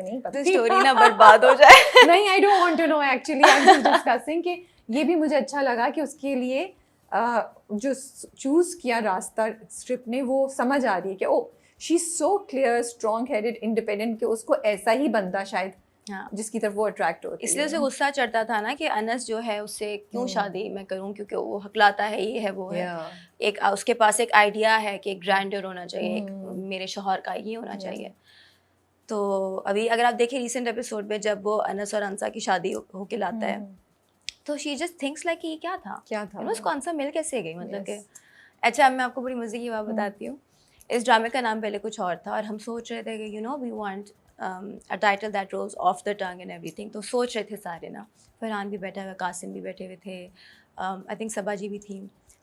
नहीं पता, स्टोरी ना बर्बाद हो जाए। नहीं, I don't want to know actually, I am just discussing कि ये भी मुझे अच्छा लगा कि उसके लिए जो चूज किया रास्ता स्ट्रिप ने, वो समझ आ रही है कि oh she is so clear, strong headed, independent, कि उसको ऐसा ही बंदा शायद हाँ, जिसकी तरफ वो अट्रैक्ट होती है। इसलिए उसे गुस्सा चढ़ता था ना कि अनस जो है उससे क्यों शादी मैं करूं, क्योंकि वो हकलाता है, ये है वो है। एक उसके पास एक आइडिया है कि एक ग्रैंडर होना चाहिए, मेरे शौहर का ये होना चाहिए। तो अभी अगर आप देखें रिसेंट एपिसोड में जब वो अनस और अंसा की शादी होके लाता है, तो शी जस्ट थिंक्स लाइक ये क्या था, उसको अंसा मिल कैसे गई, मतलब कि अच्छा। मैं आपको बड़ी मजे की बात बताती हूँ। इस ड्रामे का नाम पहले कुछ और था और हम सोच रहे थे कि we want a title that rolls off the tongue and everything. तो सोच रहे थे सारे ना, फरहान भी बैठा हुआ, कासिम भी बैठे हुए थे, आई थिंक सबा जी भी थी।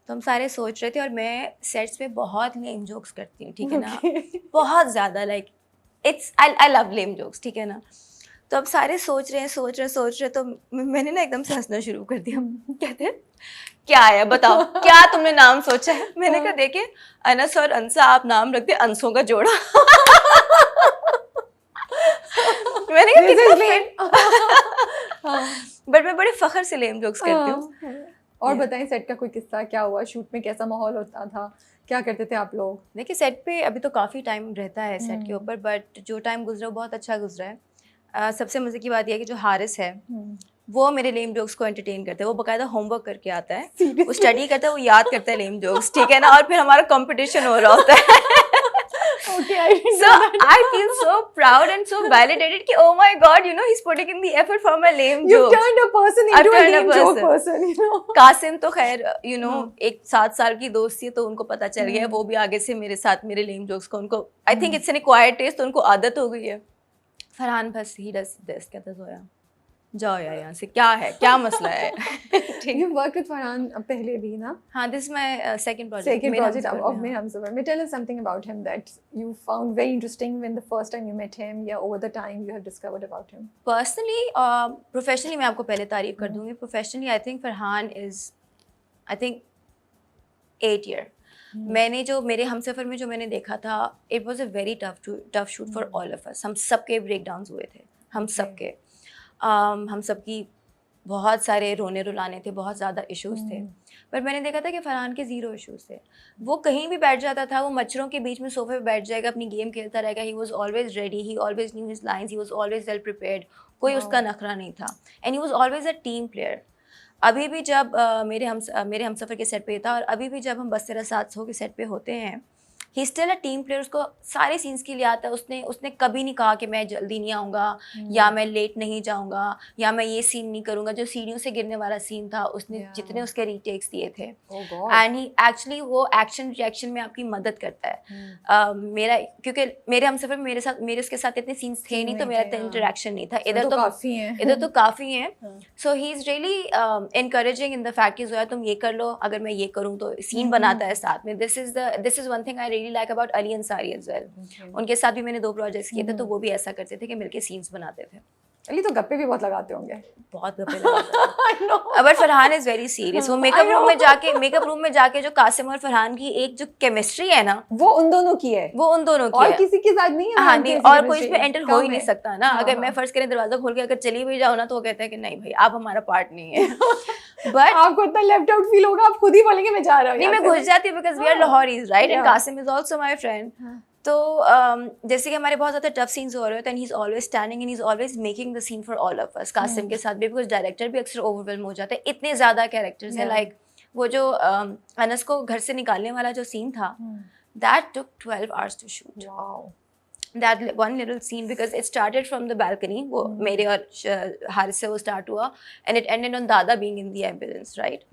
तो हम सारे सोच रहे थे, और मैं सेट्स पे बहुत लेम जोक्स करती हूँ, ठीक है ना, बहुत ज़्यादा, like it's I love lame jokes, ठीक है ना। तो अब सारे सोच रहे, तो मैंने ना एकदम से हंसना शुरू कर दिया। कहते क्या है बताओ, क्या तुमने नाम सोचा है? मैंने कहा देखिए अनस और अंसा, आप नाम रख दे अंसों का जोड़ा। मैंने कहा बट मैं बड़े फखर से लेम जोक्स करती हूँ। और बताएं सेट का कोई किस्सा, क्या हुआ शूट में, कैसा माहौल होता था, क्या करते थे आप लोग? देखिए सेट पे अभी तो काफ़ी टाइम रहता है सेट के ऊपर, बट जो टाइम गुजरा वो बहुत अच्छा गुजरा है। सबसे मज़े की बात यह है कि जो हारिस है वो मेरे लेम जोक्स को एंटरटेन करता है। वो बकायदा होमवर्क करके आता है, वो स्टडी करता है, वो याद करता है लेम जोक्स, ठीक है ना, और फिर हमारा कंपटीशन हो रहा होता है। Okay, so I feel so proud and so validated कि oh my god, he's putting in the effort for my lame jokes. You've turned a person into a lame joke person, Qasim तो खैर एक 7 साल की दोस्ती है, तो उनको पता चल गया, वो भी आगे से मेरे साथ मेरे लेम जोक्स को, उनको I think it's an acquired taste, तो उनको आदत हो गई है। फरहान बस ही डज दिस, कहता जोया जाओ यार यहाँ से, क्या है, क्या मसला है। You worked with Farhan पहले भी ना? हाँ, this is my second project. Second project of Mere Humsafar. May tell us something about him that you found very interesting when the first time you met him, या over the time you have discovered about him. Personally, professionally मैं आपको पहले तारीफ कर दूँगी. Professionally, I think Farhan is, I think 8 year. मैंने जो मेरे हमसफर में जो मैंने देखा था, it was a very tough shoot for all of us. हम सबके breakdowns हुए थे, हम सबके, हम सबकी बहुत सारे रोने रुलाने थे, बहुत ज़्यादा इश्यूज़ थे, पर मैंने देखा था कि फरहान के 0 इश्यूज़ थे। वो कहीं भी बैठ जाता था, वो मच्छरों के बीच में सोफे पे बैठ जाएगा, अपनी गेम खेलता रहेगा। He was always ready, he always new his lines, he was always well prepared, कोई उसका नखरा नहीं था, and he was always a team player. अभी भी जब मेरे हमसफर के सेट पे था, और अभी भी जब हम बस तेरा साथ हो के सेट पे होते हैं, he still a team player. उसको सारे सीन्स के लिए आता है। उसने कभी नहीं कहा कि मैं जल्दी नहीं आऊँगा, या मैं लेट नहीं जाऊँगा, या मैं ये सीन नहीं करूँगा। जो सीढ़ियों से गिरने वाला सीन था, उसने जितने उसके रीटेक्स दिए थे, एंड ही एक्चुअली वो एक्शन रिएक्शन में आपकी मदद करता है। मेरा, क्योंकि मेरे हमसफर में मेरे उसके साथ इतने सीन्स थे नहीं, तो मेरा इतना इंटरेक्शन नहीं था। इधर तो काफ़ी हैं। So he is really encouraging in the fact कि जोया तुम ये कर लो, अगर मैं ये करूँ तो सीन बनाता है साथ में। This is one thing I like about Ali Ansari as well. उनके साथ भी मैंने 2 प्रोजेक्ट्स किए थे, तो वो भी ऐसा करते थे कि मिलके सीन्स बनाते थे। अली तो गप्पे भी बहुत लगाते होंगे। बहुत गप्पे लगाते हैं। But Farhan is very serious. वो मेकअप रूम में जाके जो कासिम और फरहान की एक जो केमिस्ट्री है ना, वो उन दोनों की है, और किसी के साथ नहीं है। हाँ, नहीं, और कोई इसमें एंटर हो ही नहीं सकता ना। अगर मैं फर्स्ट करें दरवाजा खोल के अगर चली भी जाओ ना, तो वो कहते हैं कि नहीं भाई आप हमारा पार्ट नहीं है। बट आपको इतना लेफ्ट आउट फील होगा, आप खुद ही बोलेंगे मैं जा रहा हूँ। नहीं, मैं घुस जाती हूँ because we are Lahoris, right, and Qasim is also my friend. तो जैसे कि हमारे बहुत ज़्यादा टफ सीन्स हो रहे होते हैं, he is always standing and he is always making the scene for all of us. Kasim के साथ भी, बिकॉज डायरेक्टर भी अक्सर ओवरवेल्म हो जाते हैं, इतने ज़्यादा कैरेक्टर्स हैं। लाइक वो जो अनस को घर से निकालने वाला जो सीन था, that took 12 hours to shoot. Wow. That one little scene, because it started from the balcony, वो मेरे और हारिस से वो स्टार्ट हुआ, and it ended on दादा being in the ambulance, right?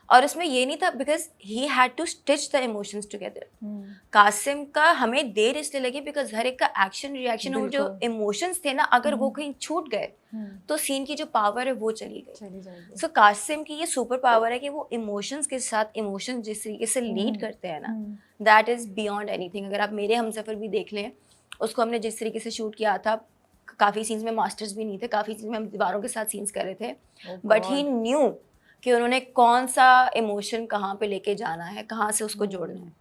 और उसमें ये नहीं था, because he had to stitch the emotions together. Kasim का हमें देर इसलिए लगी बिकॉज हर एक का एक्शन रिएक्शन और जो इमोशंस थे ना, अगर वो कहीं छूट गए तो सीन की जो पावर है वो चली गई। सो कासिम की ये सुपर पावर है कि वो इमोशंस के साथ इमोशंस जिस तरीके से लीड करते हैं ना, दैट इज़ बियॉन्ड एनीथिंग। अगर आप मेरे हमसफर भी देख लें, उसको हमने जिस तरीके से शूट किया था, काफ़ी सीन्स में मास्टर्स भी नहीं थे, काफ़ी सीन्स में हम दीवारों के साथ सीन्स कर रहे थे, बट ही न्यू कि उन्होंने कौन सा इमोशन कहाँ पे लेके जाना है, कहाँ से उसको जोड़ना है।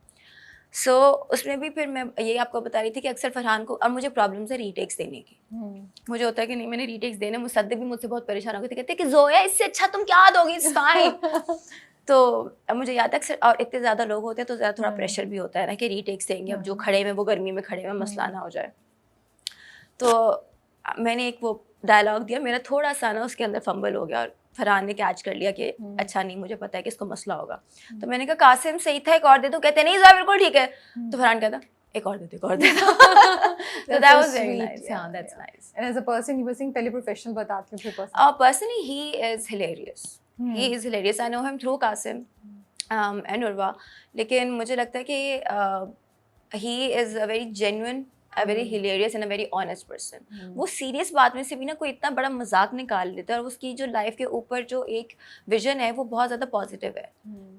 सो उसमें भी फिर मैं ये आपको बता रही थी कि अक्सर फरहान को, और मुझे प्रॉब्लम्स है रीटेक्स देने की। मुझे होता है कि नहीं मैंने रीटेक्स देने, मुसद्दिक भी मुझसे बहुत परेशान हो गए थे, कहते कि जोया इससे अच्छा तुम क्या दोगी, इट्स फाइन। तो अब मुझे याद है अक्सर, और इतने ज़्यादा लोग होते हैं तो ज़्यादा थोड़ा प्रेशर भी होता है ना कि रीटेक्स देंगे, अब जो खड़े में वो गर्मी में खड़े में मसला ना हो जाए। तो मैंने एक वो डायलॉग दिया, मेरा थोड़ा सा ना उसके अंदर फंबल हो गया और फरहान ने कैच कर लिया कि अच्छा नहीं, मुझे पता है कि इसको मसला होगा। तो मैंने कहा कासिम सही था, एक और दे दो। कहते नहीं जोया बिल्कुल ठीक है। तो फरहान कहता एक और दे दो, एक और दे दो। So that was very nice. Yeah, that's nice. And as a person, you were saying पहले professional बताती हूँ फिर personal. Personally, he is hilarious. He is hilarious. I know him through Qasim and Urwa. लेकिन मुझे लगता है कि he is a very genuine, a very hilarious and a very honest person. वो सीरियस बात में से भी ना कोई इतना बड़ा मजाक निकाल लेता है, और उसकी जो लाइफ के ऊपर जो एक विजन है वो बहुत ज़्यादा पॉजिटिव है।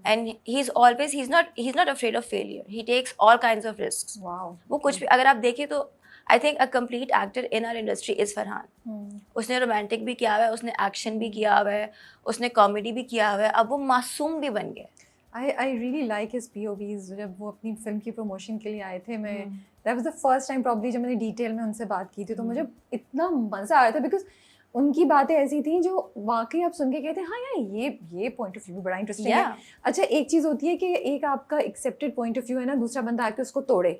And he is always, he is not afraid of failure, he takes all kinds of risks. वो कुछ भी अगर आप देखें तो I think a complete actor in our industry is Farhan. उसने रोमांटिक भी किया हुआ है, उसने एक्शन भी किया हुआ है, उसने कॉमेडी भी किया हुआ है, अब वो मासूम भी बन गया। I really like his POVs. जब वो अपनी फिल्म की प्रमोशन के लिए आए थे, मैं that was the first time probably जब मैंने डिटेल में उनसे बात की थी, तो मुझे इतना मज़ा आया था बिकॉज उनकी बातें ऐसी थी जो वाकई आप सुन के कहते हैं हाँ यार ये पॉइंट ऑफ व्यू भी बड़ा इंटरेस्टिंग है। अच्छा, एक चीज़ होती है कि एक आपका एक्सेप्टेड पॉइंट ऑफ व्यू है ना, दूसरा बंदा आके उसको तोड़े,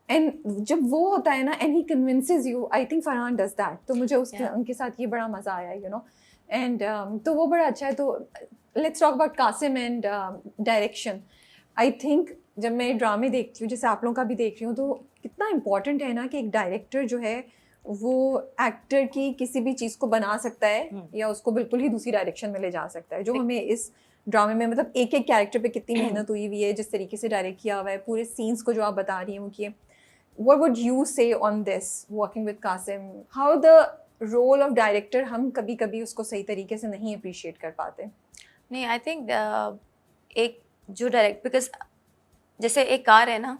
एंड जब वो होता है ना and he convinces you, I think Farhan does that. तो मुझे उनके साथ ये बड़ा मज़ा आया, यू नो, एंड तो वो बड़ा अच्छा है। तो let's talk about Kasim and direction. I think जब मैं ड्रामे देखती हूँ, जैसे आप लोगों का भी देख रही हूँ, तो कितना इम्पॉर्टेंट है ना कि एक डायरेक्टर जो है वो एक्टर की किसी भी चीज़ को बना सकता है या उसको बिल्कुल ही दूसरी डायरेक्शन में ले जा सकता है। जो हमें इस ड्रामे में मतलब एक एक कैरेक्टर पे कितनी मेहनत हुई है, जिस तरीके से डायरेक्ट किया हुआ है, पूरे सीन्स को जो आप बता रही हैं वो किए। What would you say on this, working with Qasim? How the role of director हम कभी कभी उसको सही तरीके से नहीं अप्रिशिएट कर पाते? नहीं, आई थिंक एक जो डायरेक्ट, बिकॉज जैसे एक कार है ना,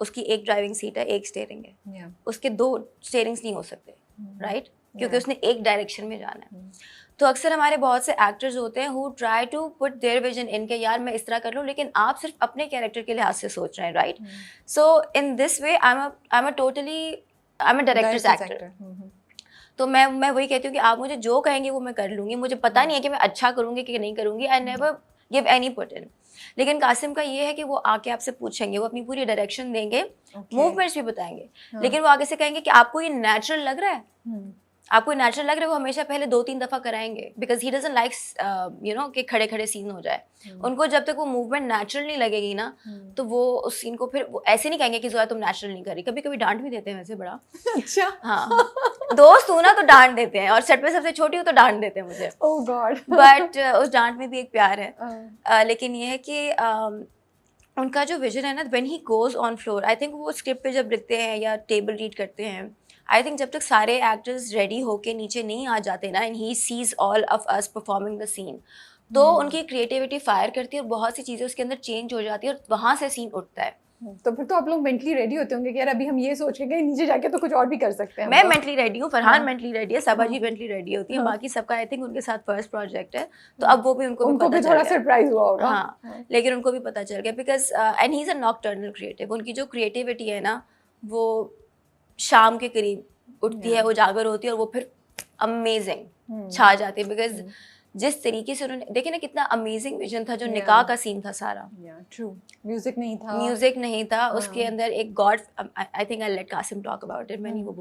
उसकी एक ड्राइविंग सीट है, एक स्टीयरिंग है, उसके दो स्टीयरिंग्स नहीं हो सकते, राइट? क्योंकि उसने एक डायरेक्शन में जाना है। तो अक्सर हमारे बहुत से एक्टर्स होते हैं who try to put their vision in के यार मैं इस तरह कर लूँ, लेकिन आप सिर्फ अपने कैरेक्टर के लिहाज से सोच रहे हैं, right? So in this way I am a directors actor. तो मैं वही कहती हूँ कि आप मुझे जो कहेंगे वो मैं कर लूँगी, मुझे पता नहीं है कि मैं अच्छा करूँगी कि नहीं करूँगी, I never give any put in. लेकिन कासिम का ये है कि वो आके आपसे पूछेंगे, वो अपनी पूरी डायरेक्शन देंगे, मूवमेंट्स भी बताएंगे, लेकिन वो आगे से कहेंगे कि आपको ये नेचुरल लग रहा है, आपको नेचुरल लग रहा है। वो हमेशा पहले 2-3 दफ़ा कराएंगे, because he doesn't like you know कि खड़े खड़े सीन हो जाए। उनको जब तक वो मूवमेंट नेचुरल नहीं लगेगी ना, तो वो उस सीन को फिर वो ऐसे नहीं कहेंगे कि जोया तुम नेचुरल नहीं कर रही। कभी कभी डांट भी देते हैं वैसे बड़ा। अच्छा, हाँ, दोस्त हूँ ना तो डांट देते हैं, और सेट पे सबसे छोटी हूँ तो डांट देते हैं मुझे। ओह गॉड। बट उस डांट में भी एक प्यार है। लेकिन ये है कि उनका जो विजन है ना, when he goes on floor, I think वो स्क्रिप्ट पे जब लिखते हैं या टेबल रीड करते हैं, आई थिंक जब तक सारे एक्टर्स रेडी होके नीचे नहीं आ जाते ना, and he sees all of us performing the scene, तो उनकी क्रिएटिविटी फायर करती है और बहुत सी चीज़ें उसके अंदर चेंज हो जाती है और वहाँ से सीन उठता है। तो फिर तो आप लोग मेंटली रेडी होते होंगे कि यार अभी हम ये सोच के गए, नीचे जाके तो कुछ और भी कर सकते हैं। मैं मेंटली रेडी हूँ, फरहान मेंटली रेडी है, सबा जी मेंटली रेडी होती है, बाकी सबका आई थिंक उनके साथ फर्स्ट प्रोजेक्ट है, तो अब वो भी उनको भी थोड़ा सरप्राइज हुआ होगा। हाँ, लेकिन उनको भी पता चल गया, because and he is a nocturnal creative. उनकी जो क्रिएटिविटी है ना, वो शाम के करीब उठती है, उजागर होती है, और वो फिर अमेजिंग छा जाती है। बिकॉज जिस तरीके से उन्होंने देखे ना, कितना अमेजिंग विजन था, जो निकाह का सीन था सारा। ट्रू, म्यूजिक नहीं था, उसके अंदर एक God, I think I let Kasim talk about it, मैंने वो